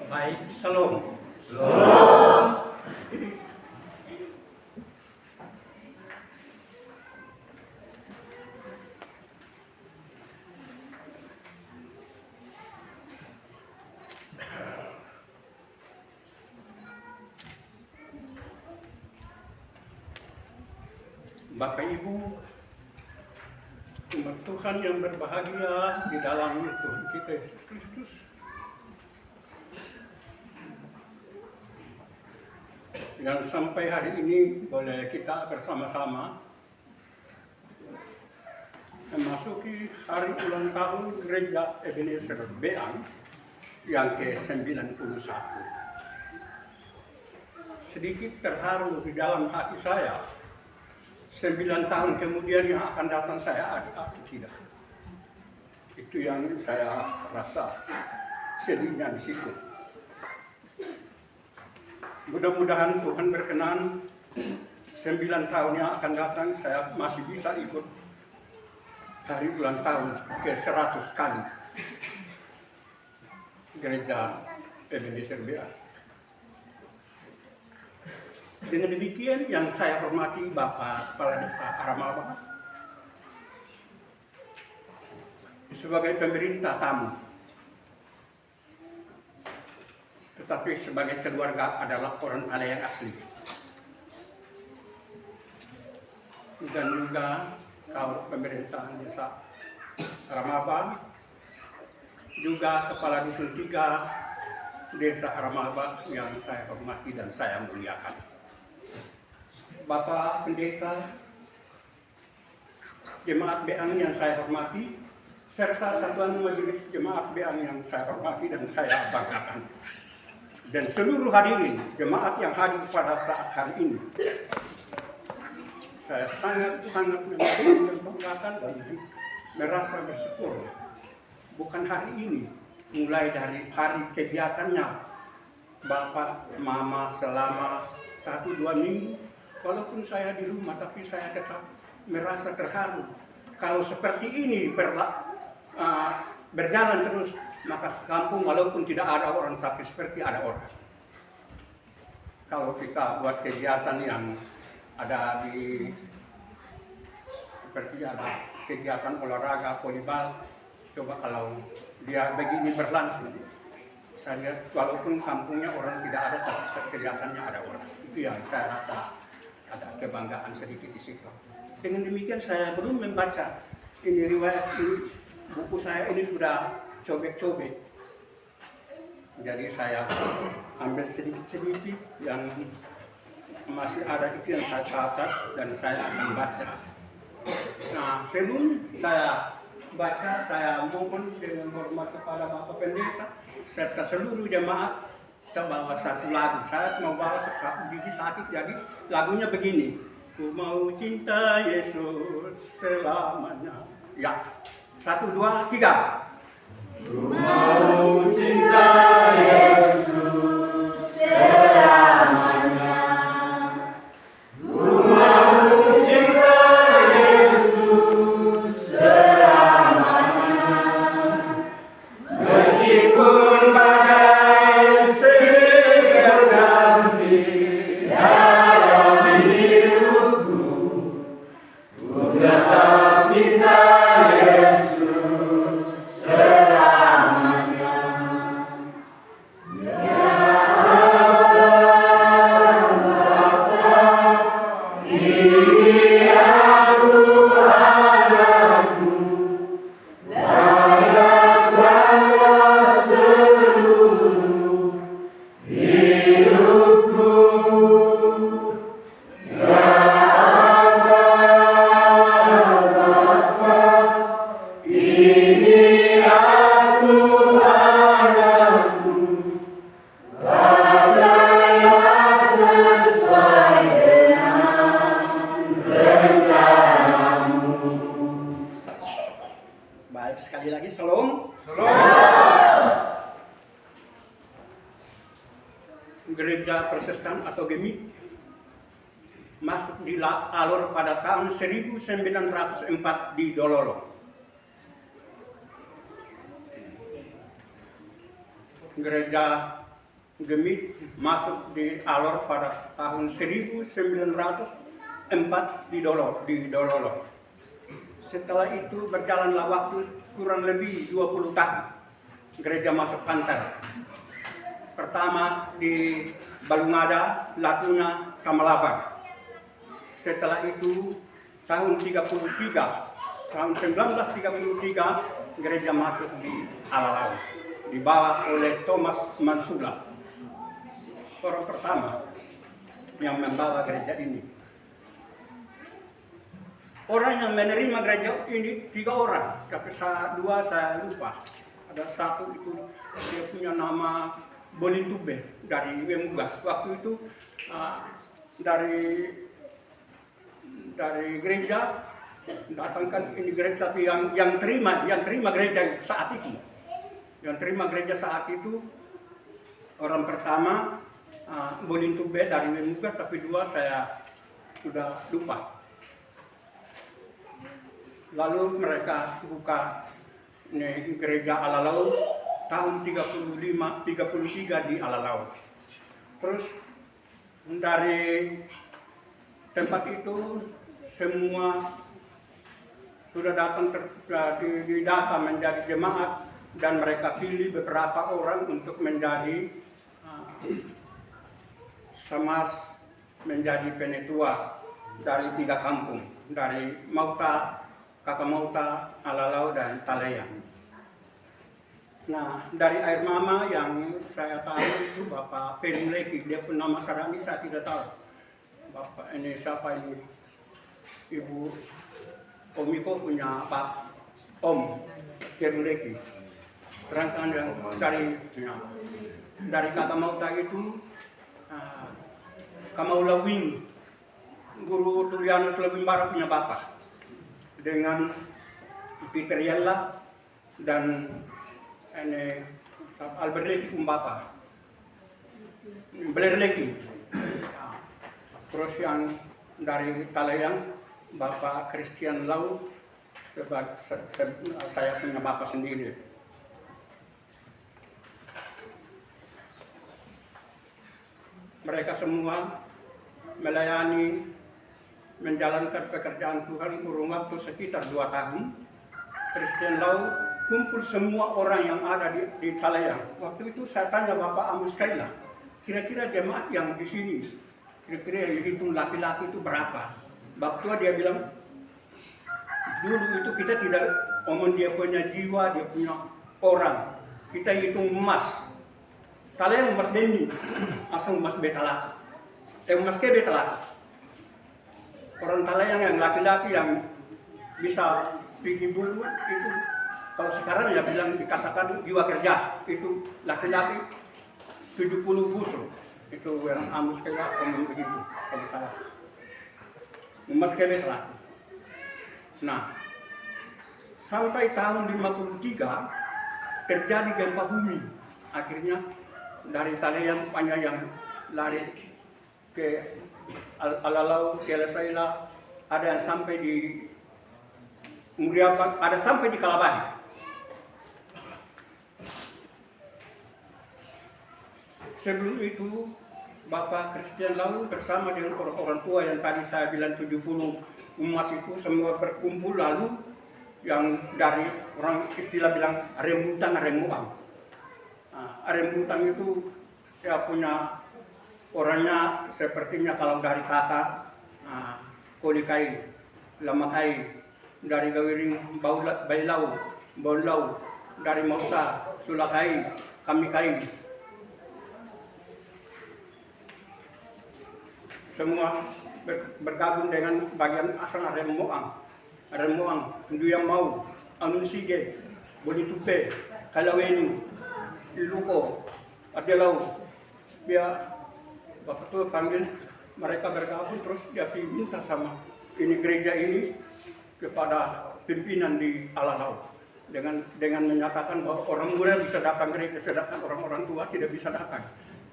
Baik, Shalom. Bapak Ibu, umat Tuhan yang berbahagia di dalam Tuhan kita Yesus Kristus. Yang sampai hari ini boleh kita bersama-sama memasuki hari ulang tahun Gereja Ebenezer Beang yang ke-91. Sedikit terharu di dalam hati saya. 9 tahun kemudian yang akan datang saya ada atau tidak. Itu yang saya rasa sedihnya di situ. Mudah-mudahan Tuhan berkenan 9 tahun yang akan datang saya masih bisa ikut hari ulang tahun ke-100 kali Gereja Ebenezer Beang. Dengan demikian yang saya hormati Bapak Kepala Desa Aramaba sebagai pemerintah tamu, tetapi sebagai keluarga adalah orang Allah yang asli. Dan juga kalau pemerintahan Desa Aramaba, juga Kepala Dusun 3 Desa Aramaba yang saya hormati dan saya muliakan. Bapak Pendeta, Jemaat Beang yang saya hormati, serta Satuan Majelis Jemaat Beang yang saya hormati dan saya banggakan. Dan seluruh hadirin jemaat yang hadir pada saat hari ini. Saya sangat membanggakan dan merasa bersyukur. Bukan hari ini, mulai dari hari kegiatannya Bapak, Mama selama 1-2 minggu. Walaupun saya di rumah, tapi saya tetap merasa terharu. Kalau seperti ini berjalan terus, maka kampung walaupun tidak ada orang, tapi seperti ada orang. Kalau kita buat kegiatan yang ada di, seperti ada kegiatan olahraga, volleyball, coba kalau dia begini berlangsung, saya lihat walaupun kampungnya orang tidak ada, tapi kegiatannya ada orang. Itu yang saya rasa ada kebanggaan sedikit di situ. Dengan demikian saya belum membaca ini riwayat ini, buku saya ini sudah cobek-cobek. Jadi saya ambil sedikit-sedikit yang masih ada itu yang saya catat dan saya akan baca. Nah, sebelum saya baca, saya mohon dengan hormat kepada Bapak Pendeta serta seluruh jemaat kita bawa satu lagu. Saya mau bawa satu gigi sakit, jadi lagunya begini. Ku mau cinta Yesus selamanya. Ya, 1, 2, 3. Ku mau cinta Yesus selamanya. Ku mau cinta Yesus selamanya. Meskipun badai silih berganti dalam hidupku, ku tetap cinta Yesus selamanya. Ya Bapa, ini aku anakmu, layakkanlah seluruh hidupku. Ya Bapa, ini aku anakmu, layakkanlah sesuai dengan rencanamu. Baik, sekali lagi Shalom. Gereja Protestan atau GEMI masuk di alur pada tahun 1904 di Dololo. Gereja Gemit masuk di Alor pada tahun 1904 di Dololo. Setelah itu berjalanlah waktu kurang lebih 20 tahun. Gereja masuk Pantar. Pertama di Balungada, Latuna, Tamalaba. Setelah itu tahun 1933 gereja masuk di Alalau, dibawa oleh Thomas Mansula, orang pertama yang membawa gereja ini. Orang yang menerima gereja ini 3 orang, tapi dua saya lupa. Ada satu itu dia punya nama Bolintube dari Wemugas. Waktu itu dari gereja datangkan ini gereja, tapi yang terima gereja saat itu. Yang terima gereja saat itu orang pertama Bolintube dari Wemugas, tapi 2 saya sudah lupa. Lalu mereka buka gereja Alalau tahun 33 di Alalau. Terus dari tempat itu semua sudah datang didata menjadi jemaat, dan mereka pilih beberapa orang untuk menjadi Samas, menjadi penetua dari 3 kampung, dari Mauta, Kakamauta, Alalau, dan Taleyan. Nah, dari Air Mama yang saya tahu itu Bapak Peruleki, dia pun nama sarani saya tidak tahu. Bapak ini siapa ini? Ibu Omiko punya Pak Om Peruleki. Rangkaian yang dari Kakamauta itu Kamaulawing, Guru Tulianus Lebimbara punya Bapak. Dengan Peter Yalla dan Albert Leki Umbapa, Blair Leki. Terus yang dari Talayang Bapak Christian Lau, saya punya bapak sendiri. Mereka semua melayani, menjalankan pekerjaan Tuhan kurun waktu sekitar 2 tahun. Christian Lau kumpul semua orang yang ada di Talayang. Waktu itu saya tanya Bapak Amos Kaila, kira-kira jemaat yang di sini, kira-kira yang hitung laki-laki itu berapa? Bapak dia bilang, dulu itu kita tidak ngomong dia punya jiwa, dia punya orang. Kita hitung emas. Talayang emas deni, asal emas betala. Emas ke betala. Orang Talayang yang laki-laki yang bisa pergi dulu itu, kalau sekarang ya bilang dikatakan jiwa kerja, itu laki-laki 70 busur. Itu yang Amos kayak ngomong begitu kalau salah. Emas kebet lah. Nah, sampai tahun 53 terjadi gempa bumi. Akhirnya dari Talayang banyak yang lari ke Alalau, Kelesaila, ada yang sampai di Muriapak, ada sampai di Kalabahi. Sebelum itu Bapak Christian Lau bersama dengan orang tua yang tadi saya bilang 70 umas itu semua berkumpul, lalu yang dari orang istilah bilang remutan, remuang. Remutan itu ya punya orangnya sepertinya kalau dari kata Kolikai, Lamakai, dari Gawiring, Bailau, Bolau, dari Mauta, Sulakai, Kamikai. Semua bergabung dengan bagian asal Remuang, Nduyang Mau, Anusige, Bonitupe, Kalaweni, Iluko, Adelau. Dia Bapak tuh panggil mereka bergabung, terus dia minta sama ini gereja ini kepada pimpinan di Alalau dengan menyatakan bahwa orang muda bisa datang gereja, sedangkan orang-orang tua tidak bisa datang.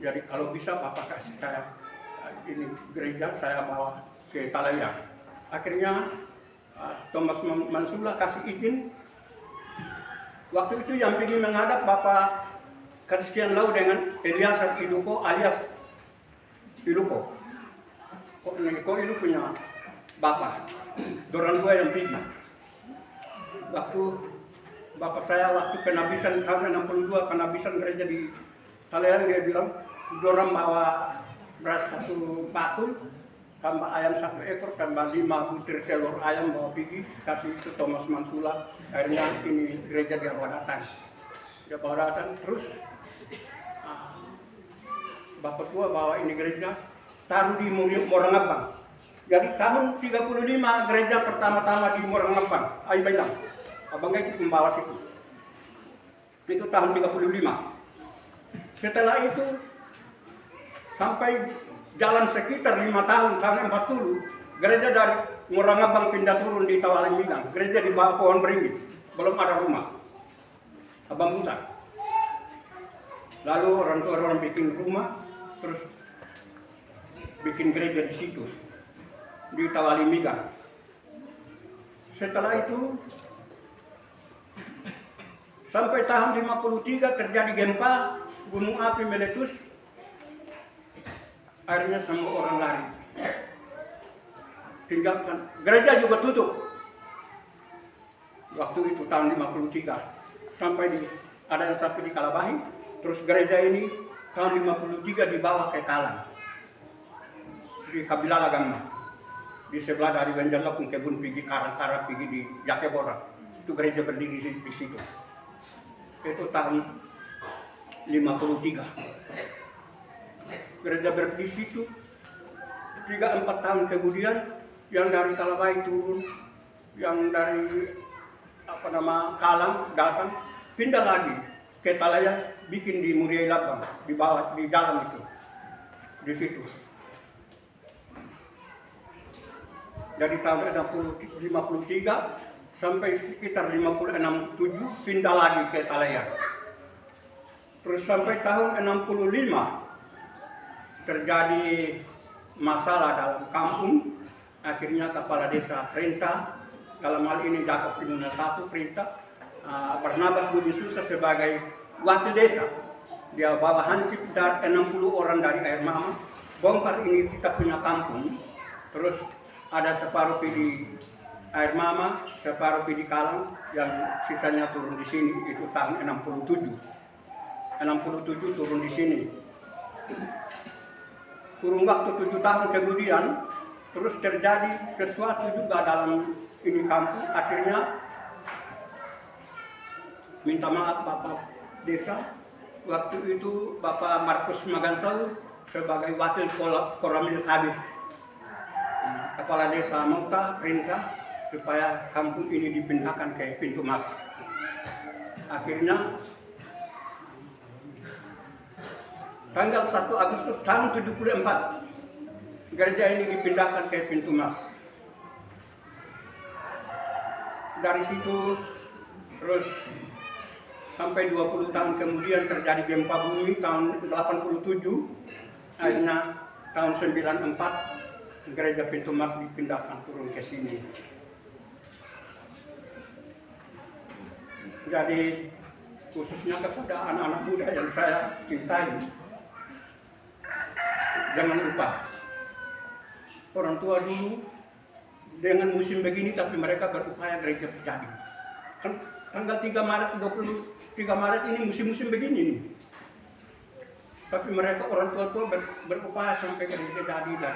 Jadi kalau bisa Bapak kasih saya ini gereja, saya bawa ke Talayang. Akhirnya Thomas Mansula kasih izin. Waktu itu yang ingin menghadap Bapak Christian Lau dengan Elias Iluko alias Iluko. Kok Ilu punya bapak. Dorang dua yang pergi. Waktu bapak saya waktu penabisan tahun 62 penabisan gereja di Kalean, dia bilang dorang bawa beras 1 patul, tambah ayam 1 ekor, tambah 5 butir telur ayam bawa pergi kasih itu Thomas Mansula. Akhirnya ini gereja dia bawa datang terus bapak tua bawa ini gereja taruh di Morangabang. Jadi tahun 35 gereja pertama-tama di Morangabang. Ayo bilang, abang itu pembawa situ. Itu tahun 35. Setelah itu sampai jalan sekitar 5 tahun, tahun 40, gereja dari Morangabang pindah turun di Tawaling Minang. Gereja di bawah pohon beringin, belum ada rumah. Abang Musa. Lalu orang tua orang bikin rumah, terus bikin gereja di situ, di Tawali Migang. Setelah itu sampai tahun 53 terjadi gempa, gunung api meletus, akhirnya semua orang lari. Tinggalkan, gereja juga tutup. Waktu itu tahun 53 ada yang sampai di Kalabahi, terus gereja ini tahun 53 dibawa ke Kalang, di Kabilala Gamma, di sebelah dari Banjarlapung kebun pergi Karang-Karang pergi di Jakebora. Itu gereja berdiri di situ. Itu tahun 53. Gereja berdiri di situ. 3-4 tahun kemudian yang dari Kalabahi turun, yang dari Kalang datang, pindah lagi ke Talayan, bikin di Muria Labang, di bawah, di dalam itu, di situ. Dari tahun 53 sampai sekitar 56-7 pindah lagi ke Talayan. Terus sampai tahun 65 terjadi masalah dalam kampung. Akhirnya kepala desa perintah, dalam hal ini Jakob Timuna 1 perintah, Barnabas Budi Susah sebagai wakil desa. Dia bawa hansip dari 60 orang dari Air Mama, bongkar ini kita punya kampung. Terus ada separuh di Air Mama, separuh di Kalang, yang sisanya turun di sini. Itu tahun 67 turun di sini. Kurun waktu 7 tahun kemudian, terus terjadi sesuatu juga dalam ini kampung. Akhirnya minta maaf Bapak Desa. Waktu itu Bapak Markus Magansau sebagai wakil Koramil Kabit, kepala desa Mauta perintah supaya kampung ini dipindahkan ke Pintu Mas. Akhirnya tanggal 1 Agustus tahun 74 gereja ini dipindahkan ke Pintu Mas. Dari situ terus sampai 20 tahun kemudian terjadi gempa bumi tahun 87. Akhirnya tahun 94 gereja Pintu Mas dipindahkan turun ke sini. Jadi khususnya kepada anak-anak muda yang saya cintai, jangan lupa orang tua dulu dengan musim begini tapi mereka berupaya gereja jadi. Kan tanggal 3 Maret ini musim-musim begini nih. Tapi mereka orang tua berupaya sampai gereja jadi, dan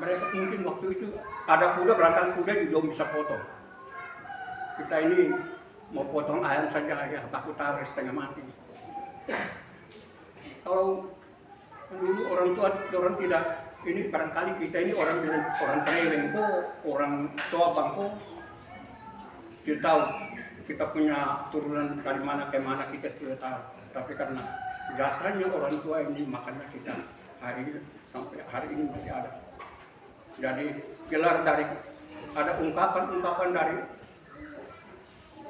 mereka mungkin waktu itu ada kuda, berangkat kuda juga bisa potong. Kita ini mau potong ayam saja ya baku tarik setengah mati. Kalau dulu orang tua orang tidak ini, barangkali kita ini orang Treweng kok, orang tua bangko, kita tahu kita punya turunan dari mana ke mana kita tidak tahu. Tapi karena jasanya orang tua ini, makanya kita hari ini sampai hari ini masih ada. Jadi gelar dari ada ungkapan dari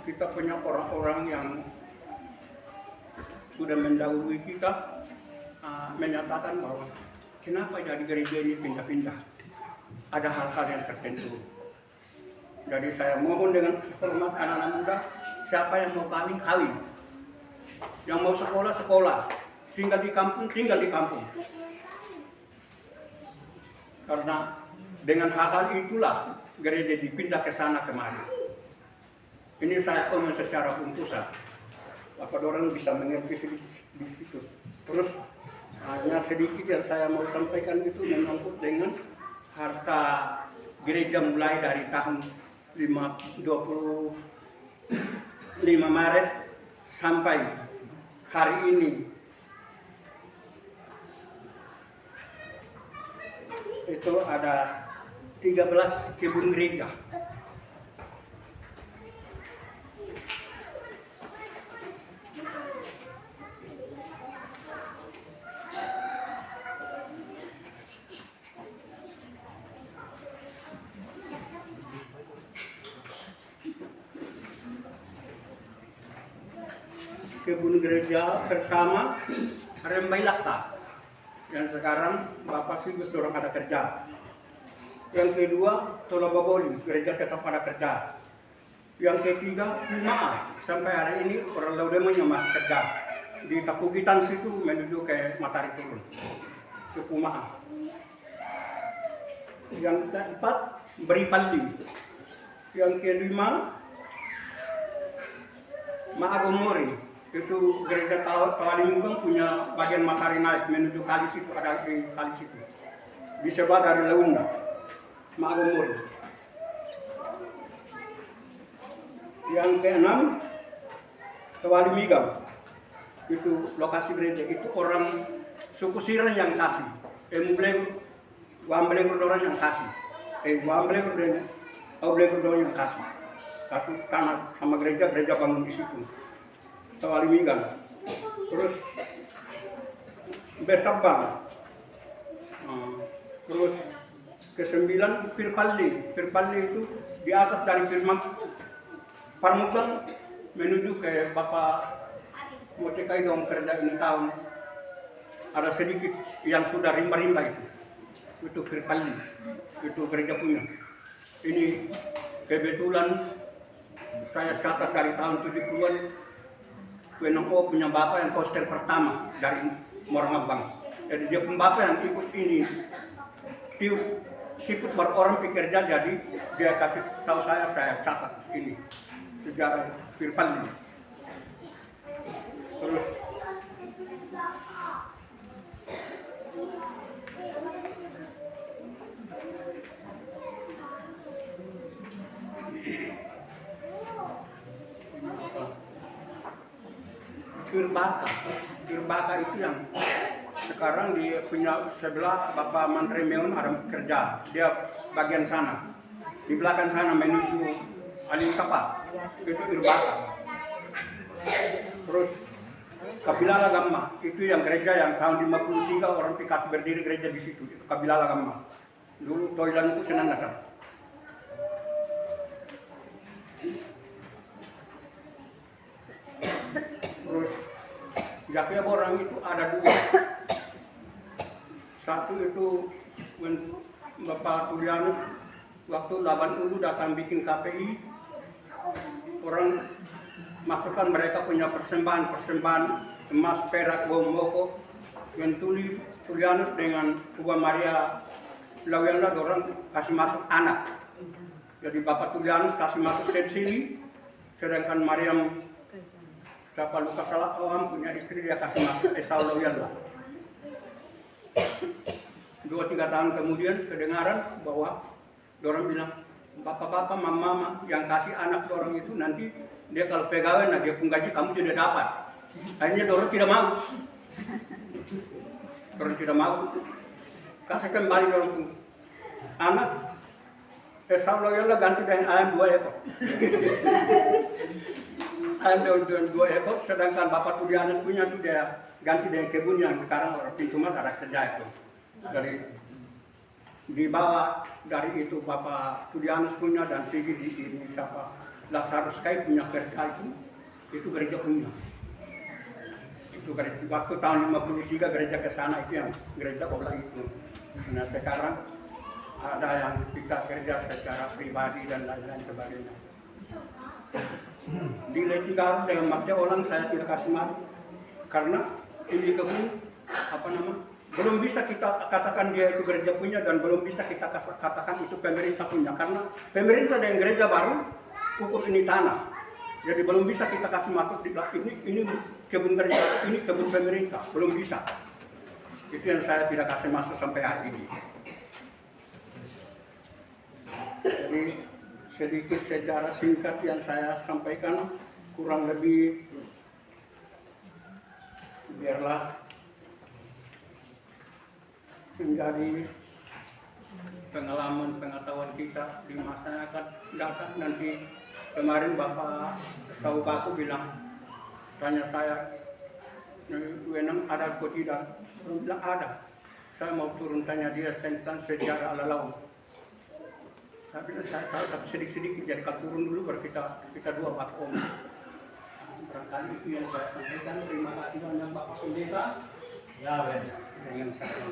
kita punya orang-orang yang sudah mendahului kita, menyatakan bahwa kenapa jadi gereja ini pindah-pindah. Ada hal-hal yang tertentu. Jadi saya mohon dengan hormat anak-anak muda, siapa yang mau kawin, Yang mau sekolah, sekolah. Tinggal di kampung, tinggal di kampung. Karena dengan hal-hal itulah gereja dipindah ke sana kemari. Ini saya omong secara umpusan. Apa orang bisa mengerti di situ. Terus hanya sedikit yang saya mau sampaikan itu menyangkut dengan harta gereja mulai dari tahun 25 Maret sampai hari ini. Itu ada 13 kebun gereja. Kebun gereja pertama Rembailaka, yang sekarang Bapak Sibus dorong ada kerja. Yang kedua Tolababoli, gereja tetap ada kerja. Yang ketiga Pumaa, sampai hari ini orang Laudemanya masih kerja. Di Kapugitan situ menuju ke Matahari Turun, ke Pumaa. Yang keempat Beripaldi. Yang kelima Maagomori. Itu gereja Tawalimunggang punya bagian matahari naik menuju kali situ, ada di kali situ. Disebar dari Leunda, Maagomori. Yang keenam, Tawalimunggang. Itu lokasi gereja, itu orang suku Siren yang kasih. Wamblego orang yang kasih. Wamblego yang kasih. Kasih tanah sama gereja bangun di situ. Tawalimunggang. Terus Besabang. Terus ke-9 Pirpalli. Pirpalli itu di atas dari Parmugang menuju ke Bapak Motekai dong kerja ini tahun. Ada sedikit yang sudah rimba-rimba itu. Itu Pirpalli. Itu gereja punya. Ini kebetulan saya catat dari tahun 70-an. Wenongko punya bapak yang koster pertama dari Morangabang. Jadi dia pun bapak yang ikut ini. Tiup siput berorang pekerja, jadi dia kasih tahu saya catat ini sejarah Pirpalli. Terus Kirbaka itu yang sekarang di punya sebelah Bapak Mantri Meun ada kerja, dia bagian sana. Di belakang sana menuju Alingkapa, itu Kirbaka. Terus Kabilala Gamma, itu yang gereja yang tahun 53 orang Pikas berdiri gereja di situ, itu Kabilala Gamma. Dulu Toilan itu senang datang. Terus Jakia orang itu ada dua. Satu itu Bapak Julianus waktu lawan Ulu datang bikin KPI, orang masukkan mereka punya persembahan emas, perak, bom, moko, yang tulis Julianus dengan Tuba Maria Lawianla orang kasih masuk anak. Jadi Bapak Julianus kasih masuk sini, sedangkan Mariam siapa Lukas Salatoam punya istri dia kasih masuk Esau Lawianla. 2-3 tahun kemudian kedengaran bahwa orang bilang bapak-bapak, mama yang kasih anak orang itu nanti dia kalau pegawai, nah dia pun gaji kamu tidak dapat. Akhirnya orang tidak mau. Orang tidak mau. Kasih kembali orang pun anak Esau Lawianla ganti dengan ayam 2 ekor. Ayam dengan 2 ekor, sedangkan Bapak Tudianus punya itu dia ganti dengan kebun yang sekarang orang pintu mas ada kerja itu. Dari di bawah dari itu Bapak Tudianus punya dan pergi di ini siapa Lazarus Kai punya kerja itu gereja punya. Itu gereja waktu tahun 53 gereja ke sana itu yang gereja bola itu. Nah sekarang ada yang kita kerja secara pribadi dan lain-lain sebagainya. Di Letigaru dengan maknya orang saya tidak kasih masuk. karena ini kebun belum bisa kita katakan dia itu gereja punya dan belum bisa kita katakan itu pemerintah punya, karena pemerintah dan gereja baru ukur ini tanah, jadi belum bisa kita kasih masuk ini kebun gereja, ini kebun pemerintah, belum bisa. Itu yang saya tidak kasih masuk sampai hari ini. Jadi sedikit sejarah singkat yang saya sampaikan, kurang lebih biarlah menjadi pengalaman pengetahuan kita di masa yang akan datang nanti. Kemarin Bapak Saubaku bilang, tanya saya, Wenang ada atau tidak? Belum bilang ada. Saya mau turun tanya dia tentang sejarah ala laut. Saya bilang saya tahu tapi sedikit-sedikit, jadi kalau turun dulu baru kita dua Pak Om. Barangkali itu yang saya sampaikan. Terima kasih banyak Bapak Pendeta. Ya, Ben. Dengan saya.